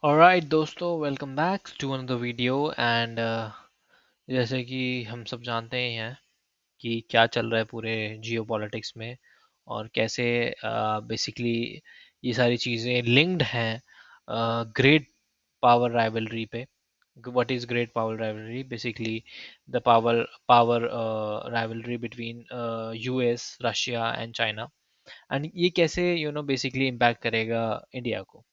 Alright दोस्तों, welcome back to another video and जैसे कि हम सब जानते ही हैं कि क्या चल रहा है पूरे जियो पॉलिटिक्स में और कैसे बेसिकली ये सारी चीज़ें लिंक्ड हैं ग्रेट पावर राइवलरी पे। What is great power rivalry? Basically the power rivalry between US, Russia and China. And ये कैसे बेसिकली इम्पैक्ट करेगा इंडिया को।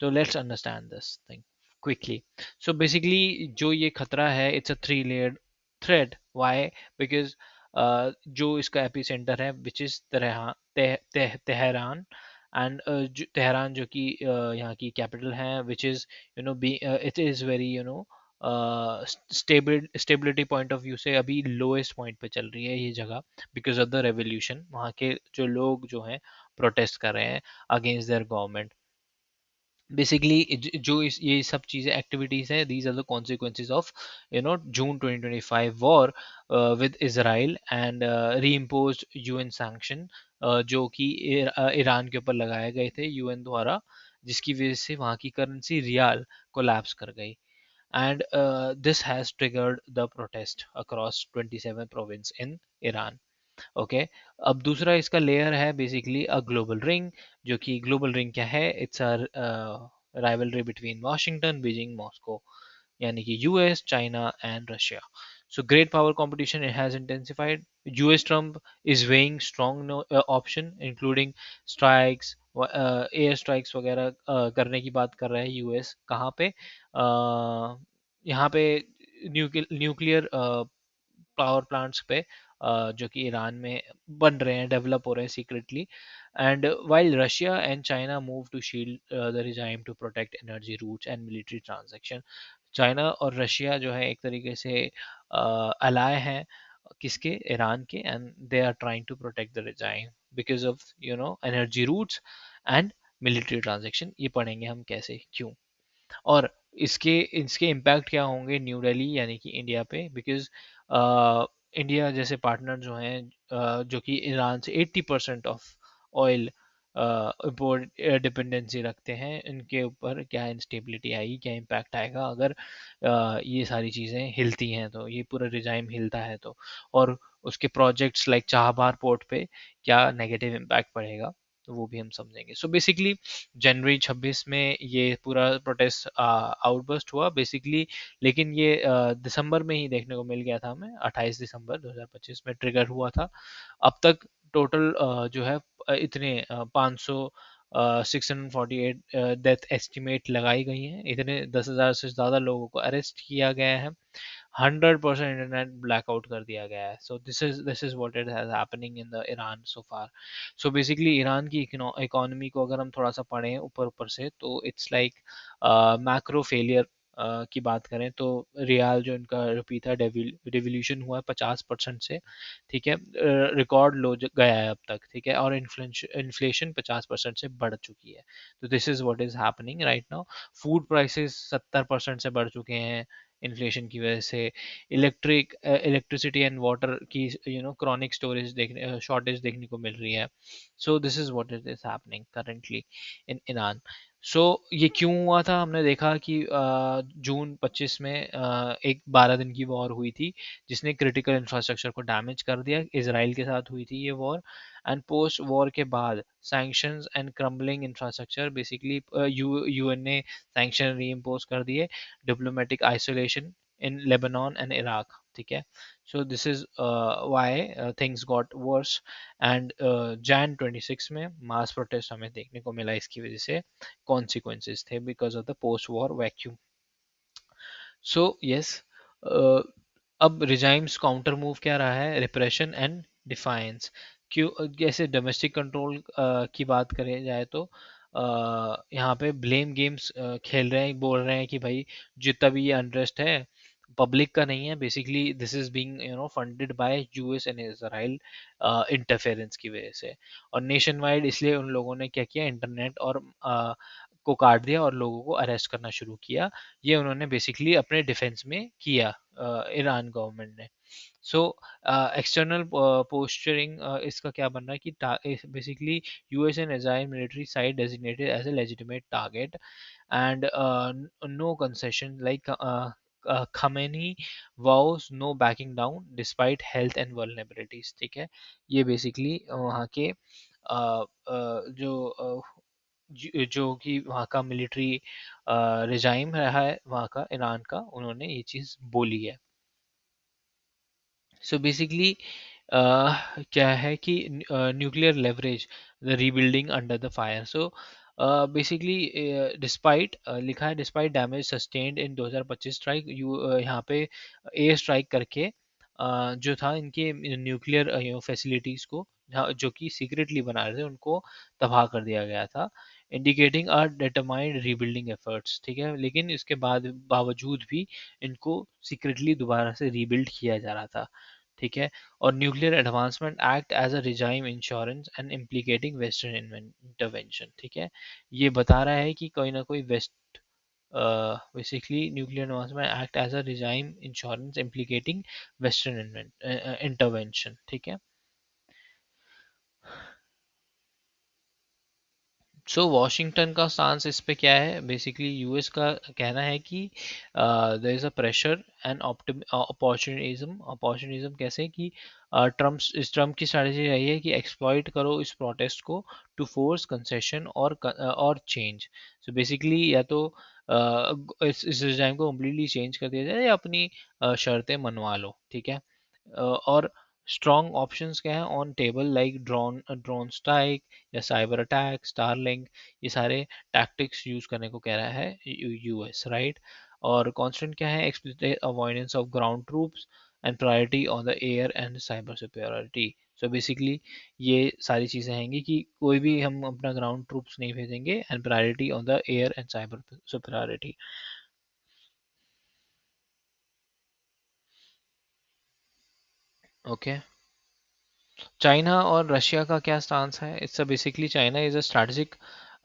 तो let's understand this thing quickly. So basically जो ये खतरा है, it's a three layered thread. Why? Because जो इसका एपिसेंटर है which is Tehran and Tehran जो कि यहाँ की कैपिटल है, which is B it is very stability point of view से अभी लोएस्ट पॉइंट पे चल रही है ये जगह, बिकॉज ऑफ द रेवोल्यूशन। वहाँ के जो लोग जो हैं प्रोटेस्ट कर रहे हैं अगेंस्ट देयर गवर्नमेंट। बेसिकली जो ये सब चीज़ें एक्टिविटीज़ हैं, these are the consequences of June 2025 war with Israel and reimpose UN sanction, जो कि ईरान के ऊपर लगाए गए थे यूएन द्वारा, जिसकी वजह से वहाँ की करेंसी रियाल कोलैप्स कर गई। And this has triggered the protest across 27 province in Iran. Okay. अब दूसरा इसका लेयर है बेसिकली अ ग्लोबल रिंग, जो कि ग्लोबल रिंग क्या है? It's a rivalry between Washington, Beijing, Moscow, यानी कि US, China and Russia. So great power competition, it has intensified. US Trump is weighing strong option including strikes, air strikes वगैरह करने की बात कर रहा है यूएस। कहाँ पे? यहाँ पे न्यूक्लियर पावर प्लांट्स पे, जो कि ईरान में बन रहे हैं, डेवलप हो रहे हैं secretly. And while Russia and China move to shield the regime to protect energy routes and military transaction. China और रशिया जो है एक तरीके से अलाय हैं किसके? ईरान के। And they are trying to protect the regime because of energy routes and military transaction. ये पढ़ेंगे हम कैसे, क्यों, और इसके इसके इम्पैक्ट क्या होंगे न्यू दिल्ली यानी कि इंडिया पे। बिकॉज इंडिया जैसे पार्टनर जो हैं, जो कि ईरान से 80% ऑफ ऑयल इम्पोर्ट डिपेंडेंसी रखते हैं, इनके ऊपर क्या इंस्टेबिलिटी आएगी, क्या इम्पैक्ट आएगा अगर ये सारी चीज़ें हिलती हैं, तो ये पूरा रिजाइम हिलता है तो। और उसके प्रोजेक्ट्स लाइक चाबहार पोर्ट पे क्या नेगेटिव इम्पैक्ट पड़ेगा, तो वो भी हम समझेंगे। सो बेसिकली जनवरी 26 में ये पूरा प्रोटेस्ट आउटबर्स्ट हुआ बेसिकली। लेकिन ये दिसंबर में ही देखने को मिल गया था हमें, 28 दिसंबर 2025 में ट्रिगर हुआ था। अब तक टोटल जो है इतने 500 648 डेथ एस्टिमेट लगाई गई हैं। इतने 10,000 से ज़्यादा लोगों को अरेस्ट किया गया है। 100% इंटरनेट ब्लैकआउट कर दिया गया है। So this is what it has happening in the Iran so far. So basically Iran की इकोनॉमी को अगर हम थोड़ा सा पढ़ें ऊपर ऊपर से, तो इट्स लाइक मैक्रो फेलियर की बात करें तो रियाल जो इनका रुपी था, डिवोल्यूशन हुआ है 50% से। ठीक है, रिकॉर्ड लो गया है अब तक। ठीक है, और इन्फ्लेशन 50% से बढ़ चुकी है। तो this is what is happening right now. Food prices 70% से बढ़ चुके हैं इन्फ्लेशन की वजह से। इलेक्ट्रिसिटी एंड वाटर की क्रॉनिक स्टोरेज देखने शॉर्टेज देखने को मिल रही है। So this is what it is happening currently in Iran. सो ये क्यों हुआ था? हमने देखा कि जून 25 में एक 12 दिन की वॉर हुई थी, जिसने क्रिटिकल इंफ्रास्ट्रक्चर को डैमेज कर दिया। इसराइल के साथ हुई थी ये वॉर। एंड पोस्ट वॉर के बाद sanctions and crumbling infrastructure, basically UN ने सैंक्शन री इम्पोज कर दिए। Diplomatic isolation in Lebanon and Iraq. ठीक है, so this is why things got verse. And Jain 26 में मास प्रोटेस्ट हमें देखने को मिला। इसकी वजह से कॉन्सिक्वेंसेस थे because of the post war vacuum. So yes, अब रिजाइम्स काउंटर मूव क्या रहा है? Repression and defines. क्यों? जैसे डोमेस्टिक कंट्रोल की बात करें जाए तो यहाँ पे ब्लेम गेम्स खेल रहे हैं, बोल रहे हैं कि भाई जितना भी ये अनरेस्ट है पब्लिक का नहीं है। Basically this is being funded by US and Israel interference की वजह से। और नेशन वाइड इसलिए उन लोगों ने क्या किया, इंटरनेट और को काट दिया और लोगों को अरेस्ट करना शुरू किया। ये उन्होंने बेसिकली अपने डिफेंस में किया, ईरान गवर्नमेंट ने। सो एक्सटर्नल पोस्चरिंग इसका क्या बनना है कि basically US and Israel military site designated as a legitimate target and no concession, like Khamenei vows no backing down despite health and vulnerabilities, ठीक है। ये बेसिकली वहाँ के जो कि वहाँ का मिलिट्री रिजाइम रहा है वहाँ का ईरान का, उन्होंने ये चीज़ बोली है। सो बेसिकली क्या है कि nuclear leverage the rebuilding under the fire. So basically despite लिखा है डिस्पाइट डैमेज सस्टेन्ड इन 2025 स्ट्राइक, यहाँ पे एयर स्ट्राइक करके जो था इनके न्यूक्लियर फैसिलिटीज़ को, जो कि सीक्रेटली बना रहे थे, उनको तबाह कर दिया गया था, indicating are determined rebuilding efforts, ठीक है। लेकिन इसके बावजूद भी इनको सीक्रेटली दोबारा से रीबिल्ड किया जा रहा था, ठीक है। और nuclear advancement act as a regime insurance and implicating western intervention, ठीक है। ये बता रहा है कि कोई ना कोई west basically nuclear advancement act as a regime insurance implicating western intervention, ठीक है। सो वॉशिंगटन का स्टांस इस पे क्या है, बेसिकली यूएस का कहना है कि there is a pressure and opportunism कैसे कि ट्रम्प की स्ट्रैटेजी रही है कि एक्सप्लॉइट करो इस प्रोटेस्ट को टू फोर्स कंसेशन और चेंज। सो बेसिकली या तो इस रिजाइम को कम्प्लीटली चेंज कर दिया जाए या अपनी शर्तें मनवा लो, ठीक है। और स्ट्रॉन्ग ऑप्शंस क्या है on table, like drone strike या साइबर अटैक, स्टारलिंक, ये सारे टैक्टिक्स यूज करने को कह रहा है यूएस, राइट। और कांस्टेंट क्या है, explicit avoidance of ground troops and priority on the air and cyber security. So basically ये सारी चीज़ें हैंगी कि कोई भी हम अपना ग्राउंड ट्रूप्स नहीं भेजेंगे, and priority on the air and cyber security. Okay. China और रशिया का क्या स्टांस है, it's basically China is a strategic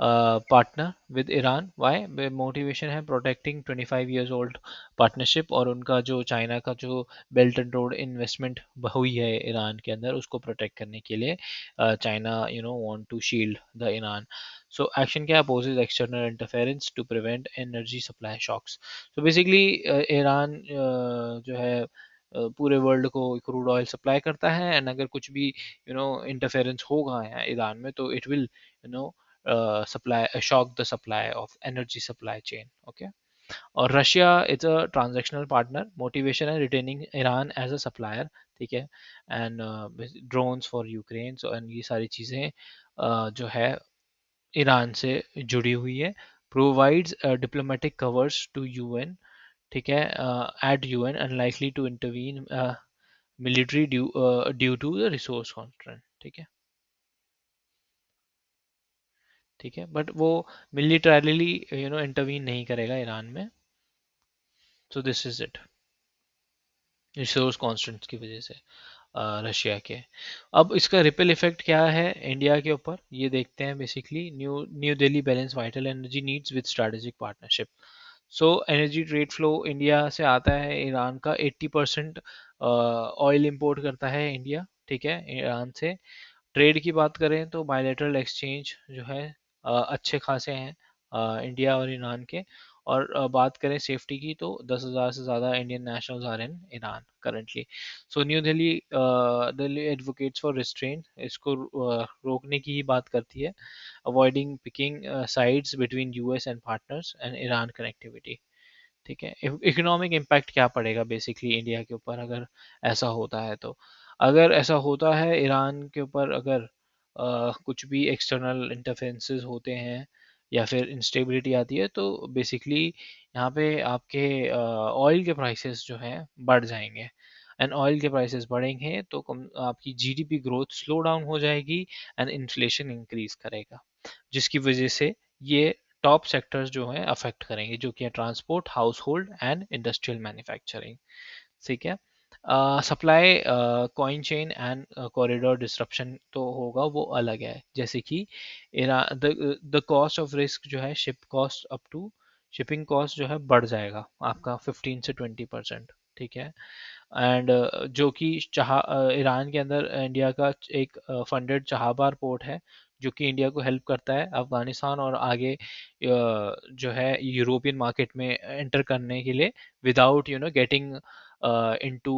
partner with Iran, why motivation है प्रोटेक्टिंग 25 इयर्स ओल्ड पार्टनरशिप, और उनका जो चाइना का जो बेल्ट एंड रोड इन्वेस्टमेंट हुई है ईरान के अंदर, उसको प्रोटेक्ट करने के लिए China want to shield the Iran. So action क्या opposes external interference to prevent energy supply shocks. So basically Iran जो है पूरे वर्ल्ड को क्रूड ऑयल सप्लाई करता है, एंड अगर कुछ भी इंटरफेरेंस होगा यहाँ ईरान में, तो it will no supply shock the supply of energy supply chain, okay. और Russia is a transactional partner, motivation है retaining Iran as a supplier, ठीक है। And drones for Ukraine, so and ये सारी चीज़ें जो है ईरान से जुड़ी हुई है। Provides diplomatic covers to UN, ठीक है, at UN unlikely to intervene military due to the resource constraint, ठीक है। ठीक है, बट वो मिलिटरली इंटरवीन नहीं करेगा ईरान में। सो this is it, resource constants की वजह से रशिया के। अब इसका रिपल इफेक्ट क्या है इंडिया के ऊपर, ये देखते हैं। Basically new new Delhi balance vital energy needs with strategic partnership. So energy trade flow India से आता है, ईरान का 80% ऑयल इंपोर्ट करता है इंडिया, ठीक है, ईरान से। ट्रेड की बात करें तो बायलैटरल एक्सचेंज जो है अच्छे खासे हैं इंडिया और ईरान के। और बात करें सेफ्टी की तो 10,000 से ज़्यादा Indian nationals are in Iran currently. So new Delhi Delhi advocates for restraint, इसको रोकने की ही बात करती है, avoiding picking sides between US and partners and Iran connectivity, ठीक है। इकोनॉमिक इम्पैक्ट क्या पड़ेगा बेसिकली इंडिया के ऊपर अगर ऐसा होता है तो, अगर ऐसा होता है ईरान के ऊपर, अगर कुछ भी एक्सटर्नल इंटरफेरेंसेस होते हैं या फिर इंस्टेबिलिटी आती है, तो बेसिकली यहाँ पे आपके ऑयल के प्राइसेस जो हैं बढ़ जाएंगे, एंड ऑयल के प्राइसेस बढ़ेंगे तो आपकी जीडीपी ग्रोथ स्लो डाउन हो जाएगी, एंड इन्फ्लेशन इंक्रीज करेगा, जिसकी वजह से ये टॉप सेक्टर्स जो हैं अफेक्ट करेंगे, जो कि है transport, house hold and industrial manufacturing, ठीक है। Supply coin chain and corridor disruption तो होगा, वो अलग है, जैसे कि द कॉस्ट ऑफ रिस्क जो है, ship cost up to shipping cost जो है बढ़ जाएगा आपका 15 से 20%, ठीक है। एंड जो कि ईरान के अंदर इंडिया का एक फंडेड चाहबार पोर्ट है, जो कि इंडिया को हेल्प करता है अफगानिस्तान और आगे जो है यूरोपियन मार्केट में एंटर करने के लिए without getting into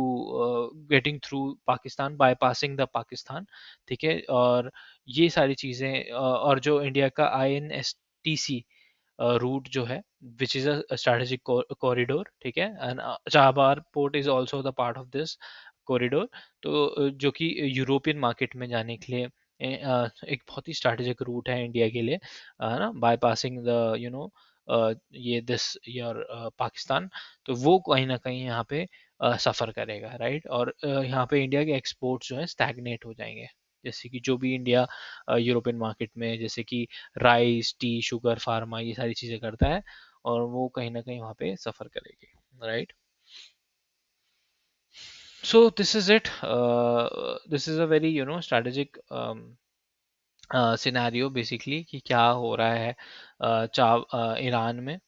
getting through Pakistan, bypassing the Pakistan. ठीक है, और ये सारी चीज़ें और जो इंडिया का INSTC रूट जो है which is a strategic corridor, ठीक है, and Chabahar port is also the part of this corridor. तो जो कि यूरोपियन मार्केट में जाने के लिए एक बहुत ही स्ट्रैटेजिक रूट है इंडिया के लिए, है ना, बाईपासिंग द ये दिस योर पाकिस्तान। तो वो कहीं ना कहीं यहाँ पे सफ़र करेगा, राइट। और यहाँ पे इंडिया के एक्सपोर्ट्स जो है स्टैग्नेट हो जाएंगे, जैसे कि जो भी इंडिया यूरोपियन मार्केट में जैसे कि राइस, टी, शुगर, फार्मा, ये सारी चीज़ें करता है, और वो कहीं ना कहीं वहाँ पे सफ़र करेगी, right. So this is it. This is a very strategic scenario basically कि क्या हो रहा है ईरान में।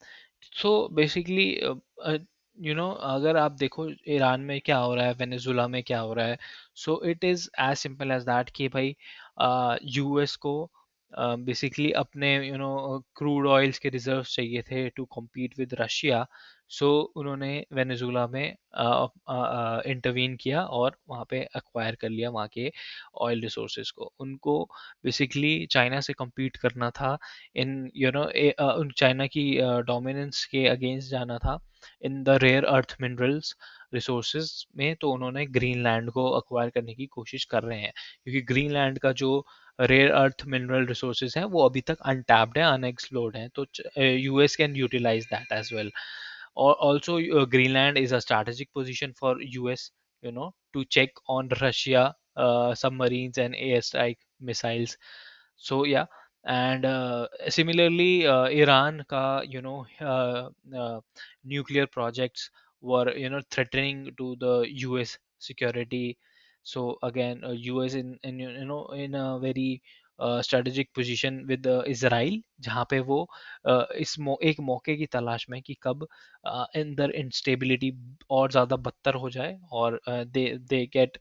सो बेसिकली अगर आप देखो ईरान में क्या हो रहा है, वेनेजुला में क्या हो रहा है, so it is as simple as that कि भाई यूएस को बेसिकली अपने क्रूड ऑयल्स के रिजर्व्स चाहिए थे टू compete विद रशिया। सो उन्होंने वेनेजुला में इंटरवीन किया और वहाँ पे एक्वायर कर लिया वहाँ के ऑयल रिसोर्सेज को। उनको बेसिकली चाइना से compete करना था इन चाइना की डोमिनेंस के अगेंस्ट जाना था in the rare earth minerals resources में। तो उन्होंने ग्रीनलैंड को अक्वायर करने की कोशिश कर रहे हैं, क्योंकि ग्रीनलैंड का जो रेयर अर्थ मिनरल रिसोर्सेज हैं वो अभी तक अनटैप्ड है, अनएक्सप्लोर्ड हैं, तो US can utilise that as well. और also Greenland is a strategic position for US, to check on Russia submarines and airstrike missiles. So yeah, and similarly Iran ka nuclear projects were threatening to the US security. So again US in a very strategic position with Israel, जहाँ पे वो एक मौके की तलाश में कि कब अंदर इंस्टेबिलिटी और ज़्यादा बदतर हो जाए और they get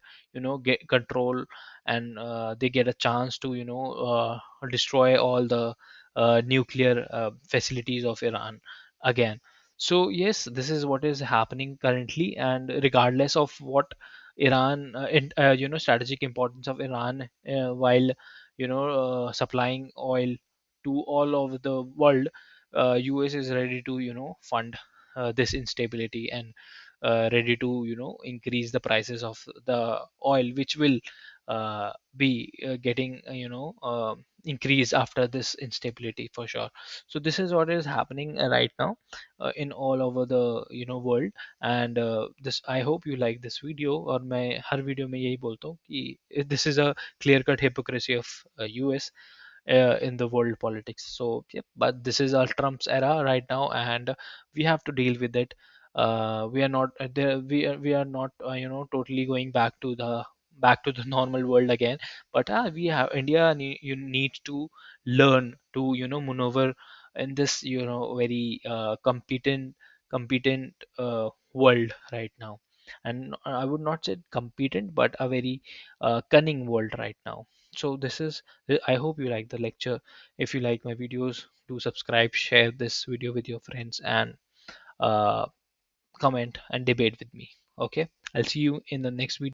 get control, and they get a chance to destroy all the nuclear facilities of Iran again. So yes, this is what is happening currently, and regardless of what Iran strategic importance of Iran while supplying oil to all over the world, US is ready to fund this instability, and ready to increase the prices of the oil, which will be getting increased after this instability for sure. So this is what is happening right now in all over the world. And this, I hope you like this video, और मैं हर video में यही बोलता हूँ कि this is a clear cut hypocrisy of US in the world politics. So yep, but this is our Trump's era right now, and we have to deal with it. We are not there. We are not totally going back to the normal world again. But we have India. You need to learn to maneuver in this very competent world right now. And I would not say competent, but a very cunning world right now. So this is, I hope you like the lecture. If you like my videos, do subscribe, share this video with your friends, and uh, comment and debate with me. Okay, I'll see you in the next video.